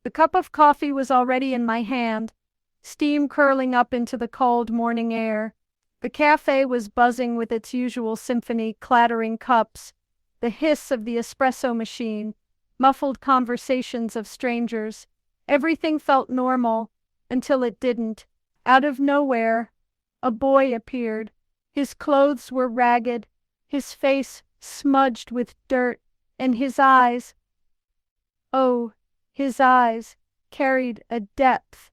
The cup of coffee was already in my hand, steam curling up into the cold morning air. The cafe was buzzing with its usual symphony, clattering cups, the hiss of the espresso machine, muffled conversations of strangers. Everything felt normal until it didn't. Out of nowhere, a boy appeared. His clothes were ragged, his face smudged with dirt, and his eyes, oh, his eyes carried a depth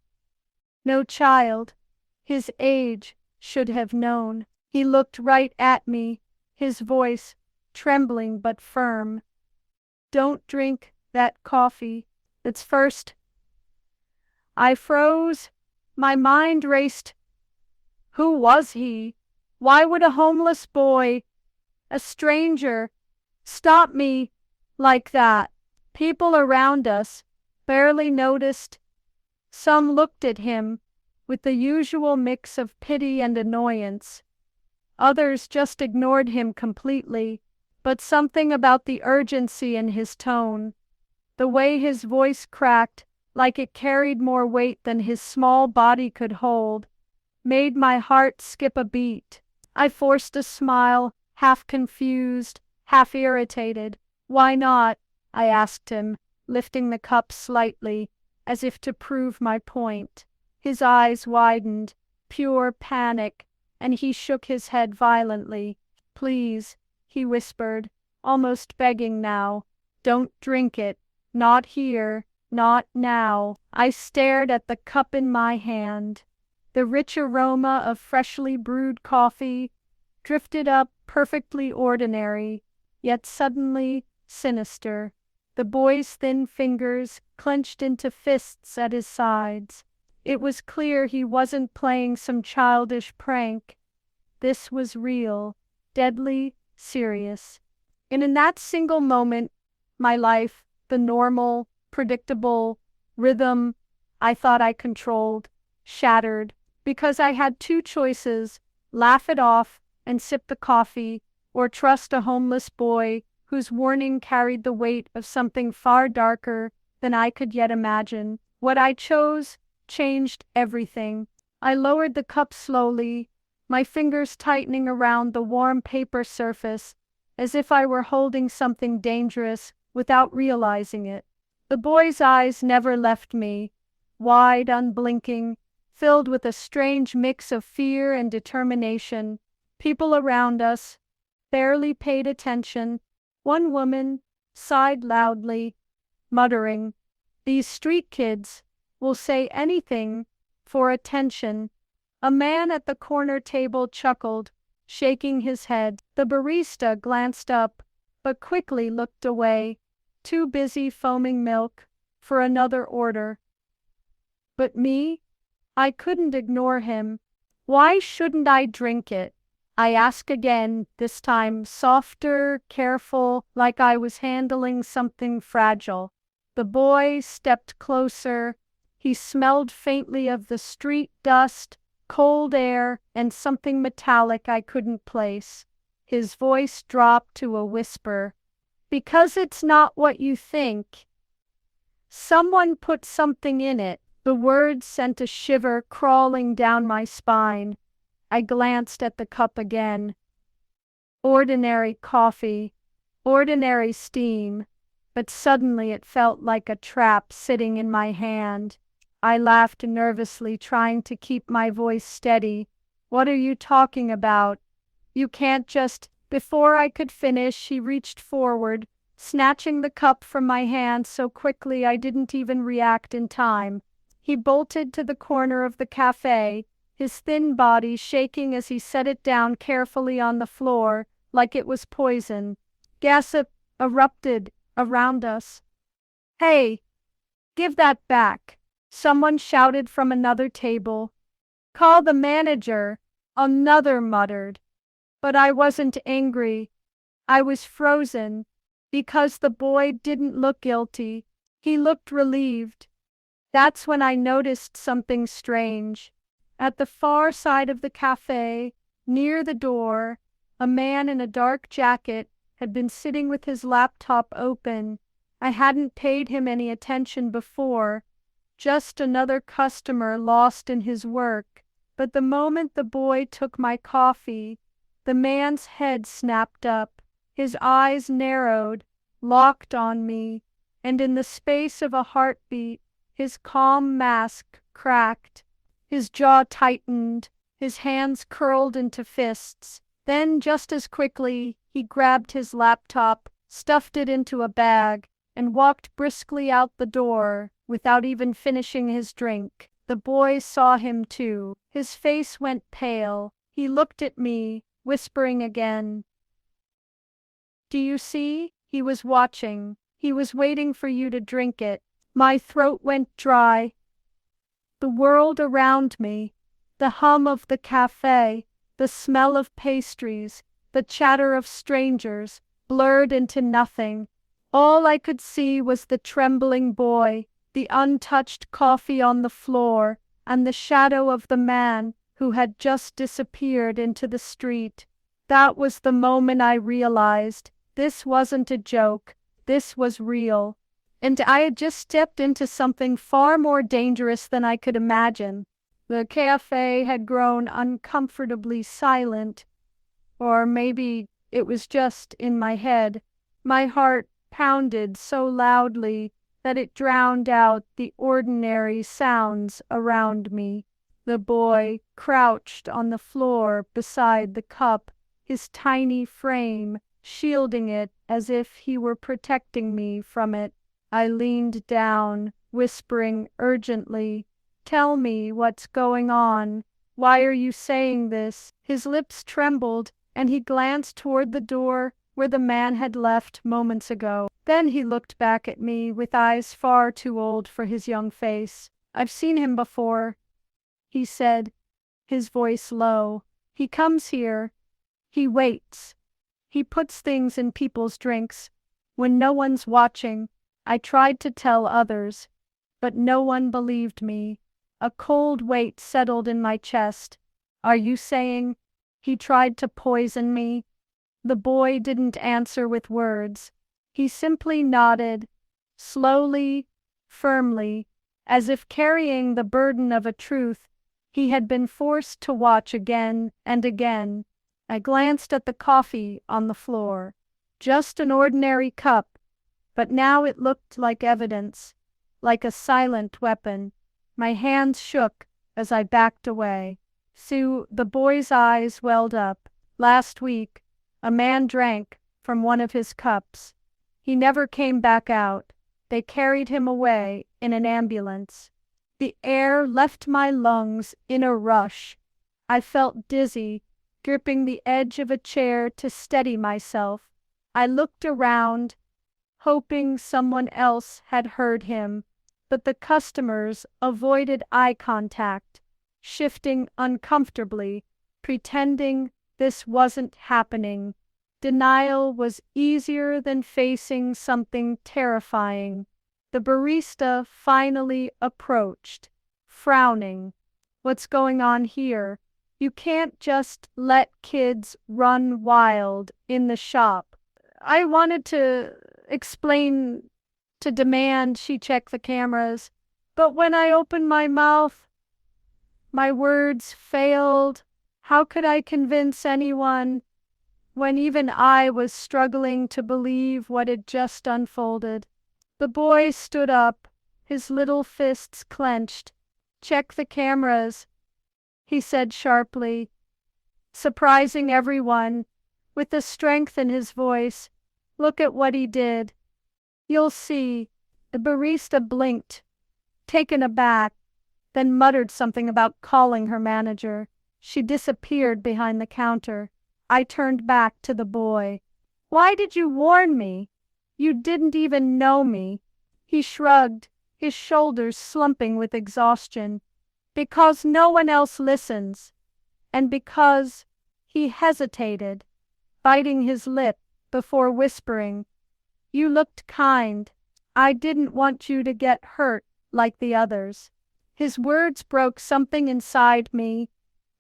no child his age should have known. He looked right at me, his voice trembling but firm. "Don't drink that coffee. It's first." I froze. My mind raced. Who was he? Why would a homeless boy, a stranger, stop me like that? People around us barely noticed. Some looked at him with the usual mix of pity and annoyance. Others just ignored him completely. But something about the urgency in his tone, the way his voice cracked like it carried more weight than his small body could hold, made my heart skip a beat. I forced a smile, half confused, half irritated. "Why not?" I asked him, lifting the cup slightly, as if to prove my point. His eyes widened, pure panic, and he shook his head violently. "Please," he whispered, almost begging now, "don't drink it. Not here, not now." I stared at the cup in my hand. The rich aroma of freshly brewed coffee drifted up, perfectly ordinary, yet suddenly sinister. The boy's thin fingers clenched into fists at his sides. It was clear he wasn't playing some childish prank. This was real, deadly serious. And in that single moment, my life, the normal, predictable rhythm I thought I controlled, shattered, because I had two choices: laugh it off and sip the coffee, or trust a homeless boy whose warning carried the weight of something far darker than I could yet imagine. What I chose changed everything. I lowered the cup slowly, my fingers tightening around the warm paper surface, as if I were holding something dangerous without realizing it. The boy's eyes never left me, wide, unblinking, filled with a strange mix of fear and determination. People around us barely paid attention. One woman sighed loudly, muttering, "These street kids will say anything for attention." A man at the corner table chuckled, shaking his head. The barista glanced up, but quickly looked away, too busy foaming milk for another order. But me? I couldn't ignore him. "Why shouldn't I drink it?" I asked again, this time softer, careful, like I was handling something fragile. The boy stepped closer. He smelled faintly of the street dust, cold air, and something metallic I couldn't place. His voice dropped to a whisper. "Because it's not what you think. Someone put something in it." The words sent a shiver crawling down my spine. I glanced at the cup again. Ordinary coffee, ordinary steam, but suddenly it felt like a trap sitting in my hand. I laughed nervously, trying to keep my voice steady. "What are you talking about? You can't just—" Before I could finish, he reached forward, snatching the cup from my hand so quickly I didn't even react in time. He bolted to the corner of the cafe, his thin body shaking as he set it down carefully on the floor, like it was poison. Gossip erupted around us. "Hey, give that back!" someone shouted from another table. "Call the manager," another muttered. But I wasn't angry. I was frozen, because the boy didn't look guilty. He looked relieved. That's when I noticed something strange. At the far side of the cafe, near the door, a man in a dark jacket had been sitting with his laptop open, I hadn't paid him any attention before, just another customer lost in his work. But the moment the boy took my coffee, the man's head snapped up, his eyes narrowed, locked on me, and in the space of a heartbeat, his calm mask cracked, his jaw tightened, his hands curled into fists. Then, just as quickly, he grabbed his laptop, stuffed it into a bag, and walked briskly out the door without even finishing his drink. The boy saw him too. His face went pale. He looked at me, whispering again. "Do you see? He was watching. He was waiting for you to drink it." My throat went dry. The world around me, the hum of the cafe, the smell of pastries, the chatter of strangers, blurred into nothing. All I could see was the trembling boy, the untouched coffee on the floor, and the shadow of the man who had just disappeared into the street. That was the moment I realized this wasn't a joke, this was real. And I had just stepped into something far more dangerous than I could imagine. The cafe had grown uncomfortably silent, or maybe it was just in my head. My heart pounded so loudly that it drowned out the ordinary sounds around me. The boy crouched on the floor beside the cup, his tiny frame shielding it as if he were protecting me from it. I leaned down, whispering urgently, "Tell me what's going on. Why are you saying this?" His lips trembled, and he glanced toward the door where the man had left moments ago. Then he looked back at me with eyes far too old for his young face. "I've seen him before," he said, his voice low. "He comes here. He waits. He puts things in people's drinks when no one's watching." I tried to tell others, but no one believed me. A cold weight settled in my chest. "Are you saying he tried to poison me?" The boy didn't answer with words. He simply nodded, slowly, firmly, as if carrying the burden of a truth he had been forced to watch again and again. I glanced at the coffee on the floor. Just an ordinary cup, but now it looked like evidence, like a silent weapon. My hands shook as I backed away. Sue, the boy's eyes welled up. "Last week, a man drank from one of his cups. He never came back out. They carried him away in an ambulance." The air left my lungs in a rush. I felt dizzy, gripping the edge of a chair to steady myself. I looked around, hoping someone else had heard him, but the customers avoided eye contact, shifting uncomfortably, pretending this wasn't happening. Denial was easier than facing something terrifying. The barista finally approached, frowning. "What's going on here? You can't just let kids run wild in the shop." I wanted to explain, to demand she check the cameras, but when I opened my mouth, my words failed. How could I convince anyone when even I was struggling to believe what had just unfolded? The boy stood up, his little fists clenched. "Check the cameras," he said sharply, surprising everyone with the strength in his voice. "Look at what he did. You'll see." The barista blinked, taken aback, then muttered something about calling her manager. She disappeared behind the counter. I turned back to the boy. "Why did you warn me? You didn't even know me." He shrugged, his shoulders slumping with exhaustion. "Because no one else listens." And because he hesitated, biting his lip before whispering, "You looked kind. I didn't want you to get hurt like the others." His words broke something inside me.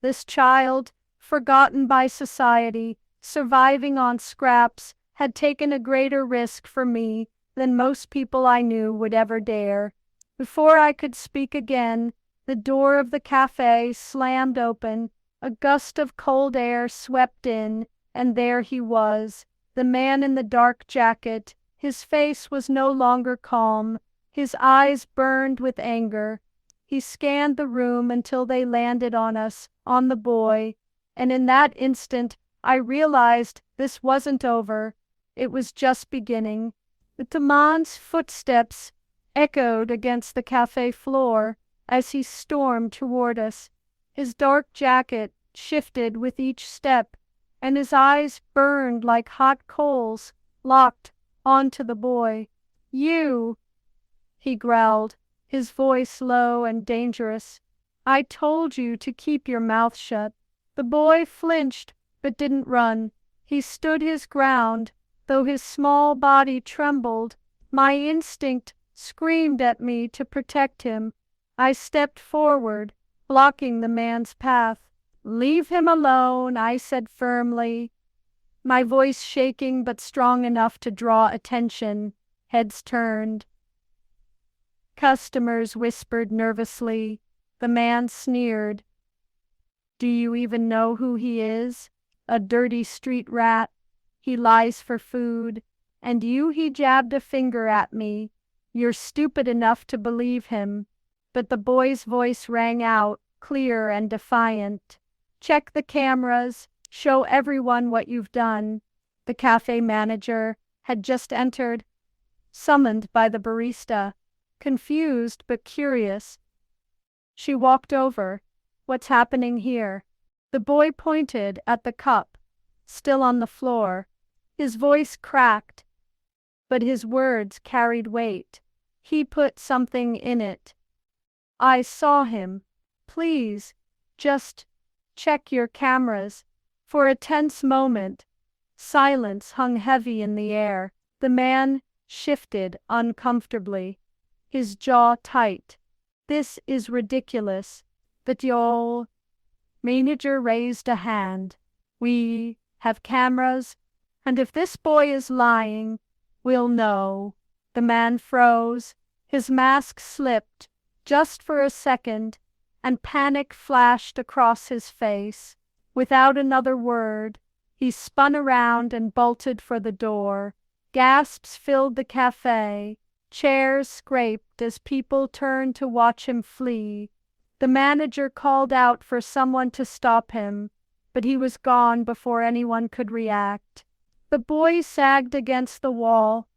This child, forgotten by society, surviving on scraps, had taken a greater risk for me than most people I knew would ever dare. Before I could speak again, the door of the cafe slammed open, a gust of cold air swept in, and there he was, the man in the dark jacket. His face was no longer calm. His eyes burned with anger. He scanned the room until they landed on us, on the boy, and in that instant I realized this wasn't over. It was just beginning. The man's footsteps echoed against the cafe floor as he stormed toward us. His dark jacket shifted with each step, and his eyes burned like hot coals, locked onto the boy. "You," he growled, his voice low and dangerous. "I told you to keep your mouth shut." The boy flinched, but didn't run. He stood his ground, though his small body trembled. My instinct screamed at me to protect him. I stepped forward, blocking the man's path. "Leave him alone," I said firmly, my voice shaking but strong enough to draw attention. Heads turned. Customers whispered nervously. The man sneered. "Do you even know who he is? A dirty street rat. He lies for food. And you," he jabbed a finger at me. "You're stupid enough to believe him." But the boy's voice rang out, clear and defiant. "Check the cameras. Show everyone what you've done." The cafe manager had just entered, summoned by the barista, confused but curious. She walked over. "What's happening here?" The boy pointed at the cup, still on the floor. His voice cracked, but his words carried weight. "He put something in it. I saw him. Please, just check your cameras." For a tense moment, silence hung heavy in the air. The man shifted uncomfortably, his jaw tight. "This is ridiculous." But your manager raised a hand. "We have cameras, and if this boy is lying, we'll know." The man froze. His mask slipped, just for a second, and panic flashed across his face. Without another word, he spun around and bolted for the door. Gasps filled the cafe. Chairs scraped as people turned to watch him flee. The manager called out for someone to stop him, but he was gone before anyone could react. The boy sagged against the wall,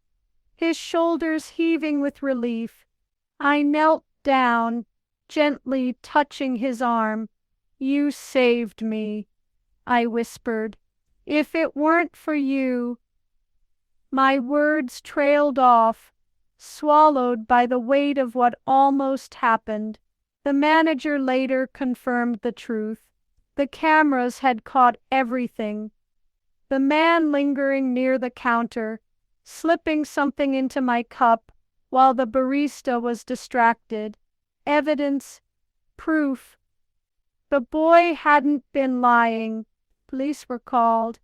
his shoulders heaving with relief. I knelt down, gently touching his arm. "You saved me," I whispered. "If it weren't for you—" My words trailed off, swallowed by the weight of what almost happened. The manager later confirmed the truth. The cameras had caught everything. The man lingering near the counter, slipping something into my cup while the barista was distracted. Evidence, proof. The boy hadn't been lying. Police were called.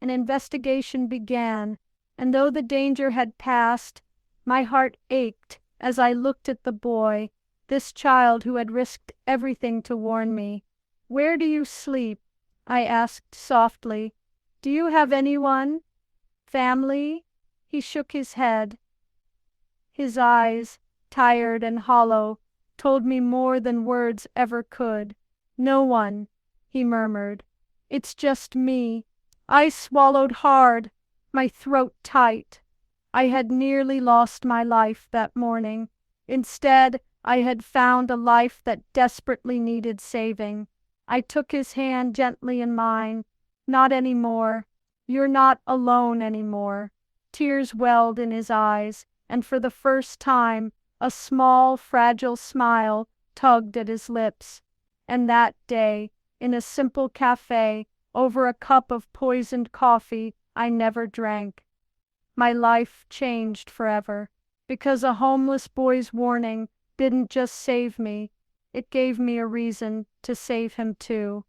An investigation began, and though the danger had passed, my heart ached as I looked at the boy, this child who had risked everything to warn me. "Where do you sleep?" I asked softly. "Do you have anyone? Family?" He shook his head. His eyes, tired and hollow, told me more than words ever could. "No one," he murmured. "It's just me." I swallowed hard, my throat tight. I had nearly lost my life that morning. Instead, I had found a life that desperately needed saving. I took his hand gently in mine. "Not anymore. You're not alone anymore." Tears welled in his eyes, and for the first time, a small, fragile smile tugged at his lips. And that day, in a simple cafe, over a cup of poisoned coffee I never drank, my life changed forever, because a homeless boy's warning didn't just save me, it gave me a reason to save him too.